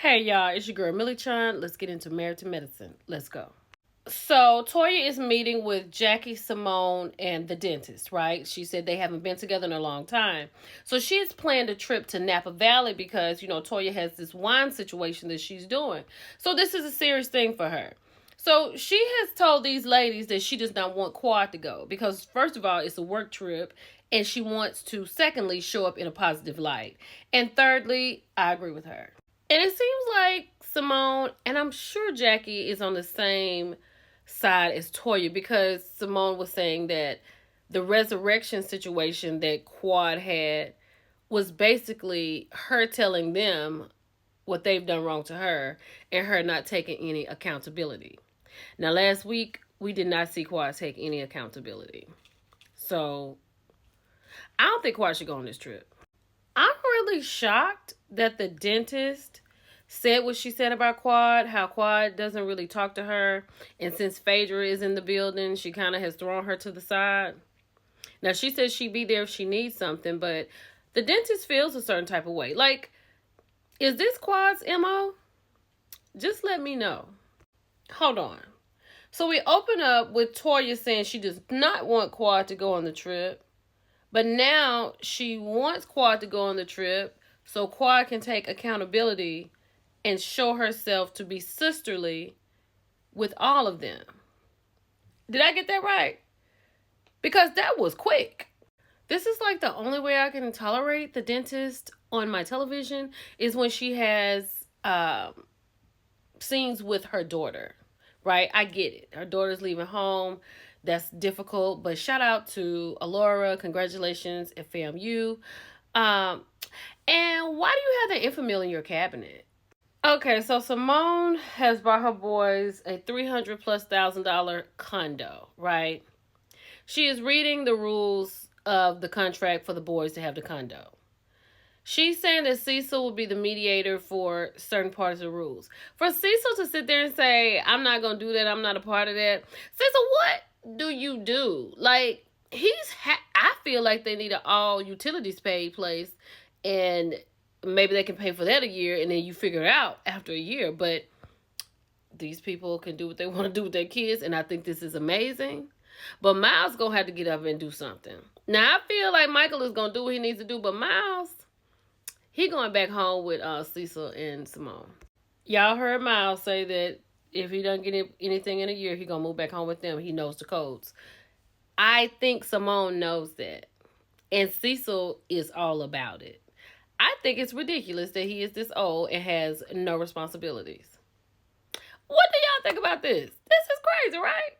Hey y'all, it's your girl Millie Chan. Let's get into Married to Medicine. Let's go. So Toya is meeting with Jackie, Simone, and the dentist, right? She said they haven't been together in a long time. So she's planned a trip to Napa Valley because, Toya has this wine situation that she's doing. So this is a serious thing for her. So she has told these ladies that she does not want Quad to go because, first of all, it's a work trip and she wants to, secondly, show up in a positive light. And thirdly, I agree with her. And it seems like Simone, and I'm sure Jackie is on the same side as Toya because Simone was saying that the resurrection situation that Quad had was basically her telling them what they've done wrong to her and her not taking any accountability. Now, last week, we did not see Quad take any accountability. So, I don't think Quad should go on this trip. I'm really shocked that the dentist said what she said about Quad, how Quad doesn't really talk to her. And since Phaedra is in the building, she kind of has thrown her to the side. Now, she says she'd be there if she needs something, but the dentist feels a certain type of way. Like, is this Quad's MO? Just let me know. Hold on. So we open up with Toya saying she does not want Quad to go on the trip. But now she wants Quad to go on the trip so Quad can take accountability and show herself to be sisterly with all of them. Did I get that right? Because that was quick. This is like the only way I can tolerate the dentist on my television is when she has scenes with her daughter, right? I get it. Her daughter's leaving home. That's difficult, but shout out to Alora. Congratulations at FAMU. And why do you have the Infamil in your cabinet? Okay, so Simone has bought her boys a $300,000+ condo, right? She is reading the rules of the contract for the boys to have the condo. She's saying that Cecil will be the mediator for certain parts of the rules. For Cecil to sit there and say, I'm not going to do that, I'm not a part of that. Cecil, what do you do? Like, I feel like they need an all utilities paid place, and maybe they can pay for that a year, and then you figure it out after a year. But these people can do what they want to do with their kids, and I think this is amazing. But Miles going to have to get up and do something. Now, I feel like Michael is going to do what he needs to do, but Miles, he going back home with Cecil and Simone. Y'all heard Miles say that if he doesn't get anything in a year, he going to move back home with them. He knows the codes. I think Simone knows that. And Cecil is all about it. I think it's ridiculous that he is this old and has no responsibilities. What do y'all think about this? This is crazy, right?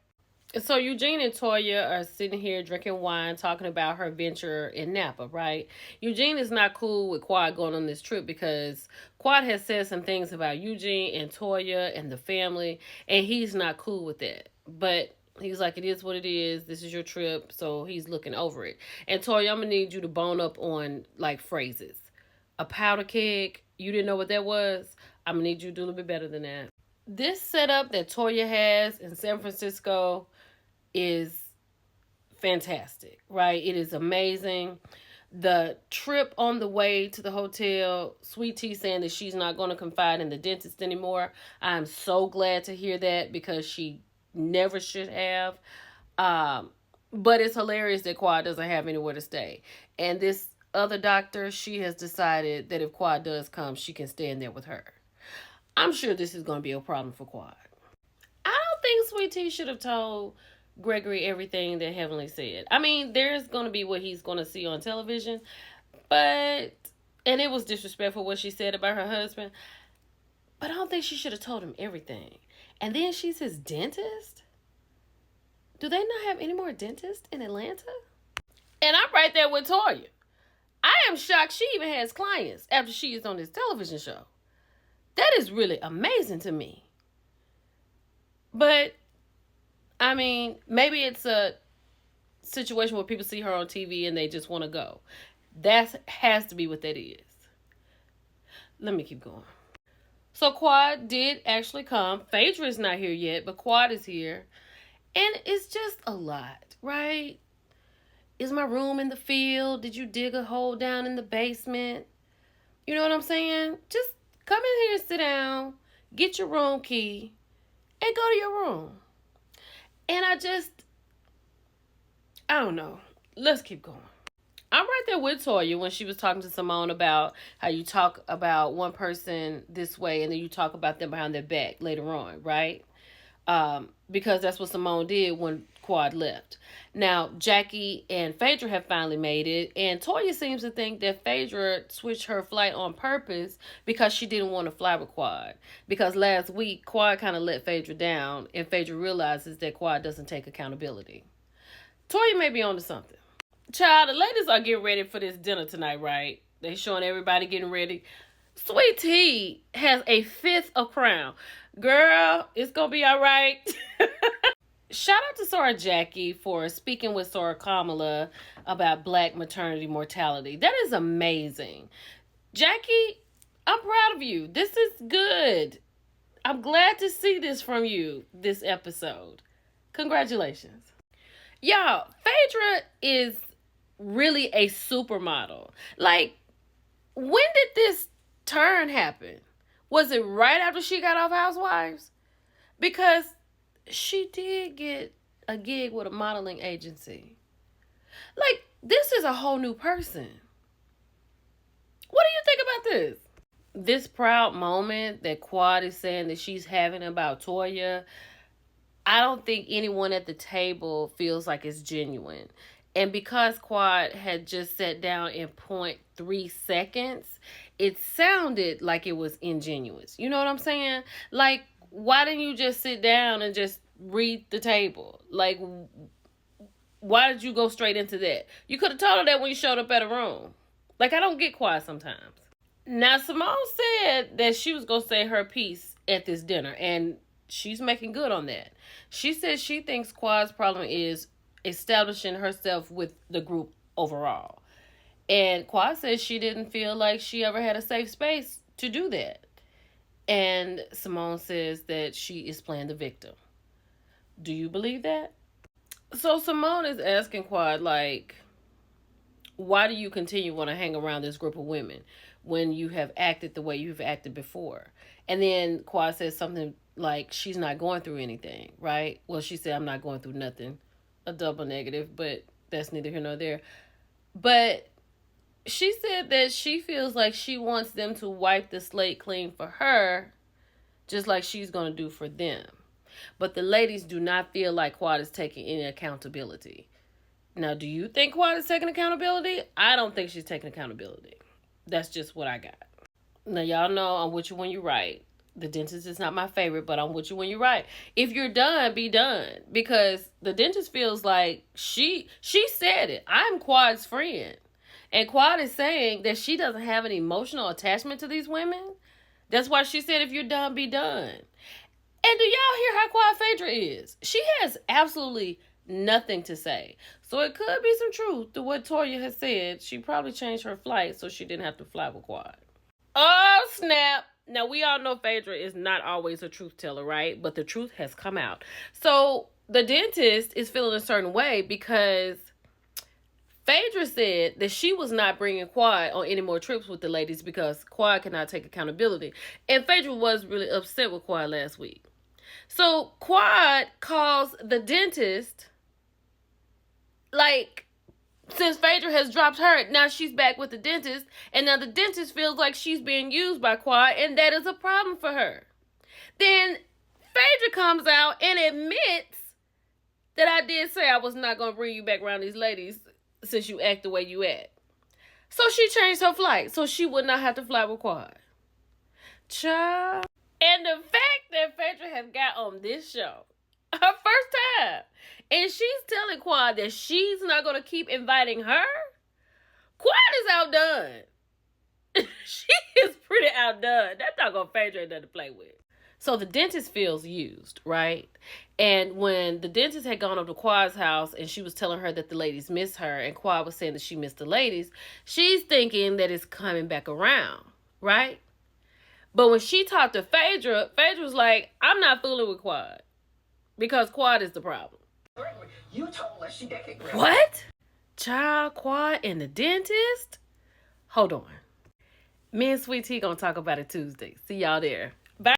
So Eugene and Toya are sitting here drinking wine, talking about her venture in Napa, right? Eugene is not cool with Quad going on this trip because Quad has said some things about Eugene and Toya and the family, and he's not cool with that. But he's like, it is what it is. This is your trip, so he's looking over it. And Toya, I'm going to need you to bone up on, like, phrases. A powder keg, you didn't know what that was? I'm going to need you to do a little bit better than that. This setup that Toya has in San Francisco is fantastic, right? It is amazing. The trip on the way to the hotel, Sweet Tea saying that she's not going to confide in the dentist anymore. I'm so glad to hear that because she never should have. But it's hilarious that Quad doesn't have anywhere to stay. And this other doctor, she has decided that if Quad does come, she can stay in there with her. I'm sure this is going to be a problem for Quad. I don't think Sweet Tea should have told Gregory everything that Heavenly said. I mean, there's going to be what he's going to see on television, and it was disrespectful what she said about her husband, but I don't think she should have told him everything. And then she's his dentist? Do they not have any more dentists in Atlanta? And I'm right there with Toya. I am shocked she even has clients after she is on this television show. That is really amazing to me. But I mean, maybe it's a situation where people see her on TV and they just want to go. That has to be what that is. Let me keep going. So Quad did actually come. Phaedra is not here yet, but Quad is here. And it's just a lot, right? Is my room in the field? Did you dig a hole down in the basement? You know what I'm saying? Just come in here and sit down get your room key, and go to your room. And I don't know. Let's keep going. I'm right there with Toya when she was talking to Simone about how you talk about one person this way and then you talk about them behind their back later on, right? Because that's what Simone did when Quad left. Now, Jackie and Phaedra have finally made it, and Toya seems to think that Phaedra switched her flight on purpose because she didn't want to fly with Quad. Because last week, Quad kind of let Phaedra down, and Phaedra realizes that Quad doesn't take accountability. Toya may be onto something. Child, the ladies are getting ready for this dinner tonight, right? They showing everybody getting ready. Sweet Tea has a fifth of crown. Girl, it's gonna be all right. Shout out to Sora Jackie for speaking with Sora Kamala about Black maternity mortality. That is amazing. Jackie, I'm proud of you. This is good. I'm glad to see this from you this episode. Congratulations. Y'all, Phaedra is really a supermodel. Like, when did this turn happen? Was it right after she got off Housewives? Because she did get a gig with a modeling agency. Like, this is a whole new person. What do you think about this? This proud moment that Quad is saying that she's having about Toya, I don't think anyone at the table feels like it's genuine. And because Quad had just sat down in 0.3 seconds, it sounded like it was ingenuous. You know what I'm saying? Like, why didn't you just sit down and just read the table? Like, why did you go straight into that? You could have told her that when you showed up at a room. Like, I don't get Quad sometimes. Now, Simone said that she was going to say her piece at this dinner, and she's making good on that. She says she thinks Quad's problem is establishing herself with the group overall. And Quad says she didn't feel like she ever had a safe space to do that. And Simone says that she is playing the victim. Do you believe that? So Simone is asking Quad, like, why do you continue to want to hang around this group of women when you have acted the way you've acted before? And then Quad says something like she's not going through anything, right? Well, she said, I'm not going through nothing. A double negative, but that's neither here nor there. But she said that she feels like she wants them to wipe the slate clean for her, just like she's going to do for them. But the ladies do not feel like Quad is taking any accountability. Now, do you think Quad is taking accountability? I don't think she's taking accountability. That's just what I got. Now, y'all know I'm with you when you're right. The dentist is not my favorite, but I'm with you when you're right. If you're done, be done. Because the dentist feels like she said it. I'm Quad's friend. And Quad is saying that she doesn't have an emotional attachment to these women. That's why she said, if you're done, be done. And do y'all hear how Quad Phaedra is? She has absolutely nothing to say. So it could be some truth to what Toya has said. She probably changed her flight so she didn't have to fly with Quad. Oh, snap. Now, we all know Phaedra is not always a truth teller, right? But the truth has come out. So the dentist is feeling a certain way because Phaedra said that she was not bringing Quad on any more trips with the ladies because Quad cannot take accountability. And Phaedra was really upset with Quad last week. So Quad calls the dentist, like, since Phaedra has dropped her, now she's back with the dentist, and now the dentist feels like she's being used by Quad, and that is a problem for her. Then Phaedra comes out and admits that I did say I was not going to bring you back around these ladies since you act the way you act. So she changed her flight so she would not have to fly with Quad. Child. And the fact that Phaedra has got on this show, her first time, and she's telling Quad that she's not going to keep inviting her, Quad is outdone. She is pretty outdone. That doggone Phaedra ain't nothing to play with. So the dentist feels used, right? And when the dentist had gone up to Quad's house and she was telling her that the ladies missed her and Quad was saying that she missed the ladies, she's thinking that it's coming back around, right? But when she talked to Phaedra, Phaedra was like, I'm not fooling with Quad because Quad is the problem. You told her she got kicked. What? Child, Quad and the dentist? Hold on. Me and Sweet Tea gonna talk about it Tuesday. See y'all there.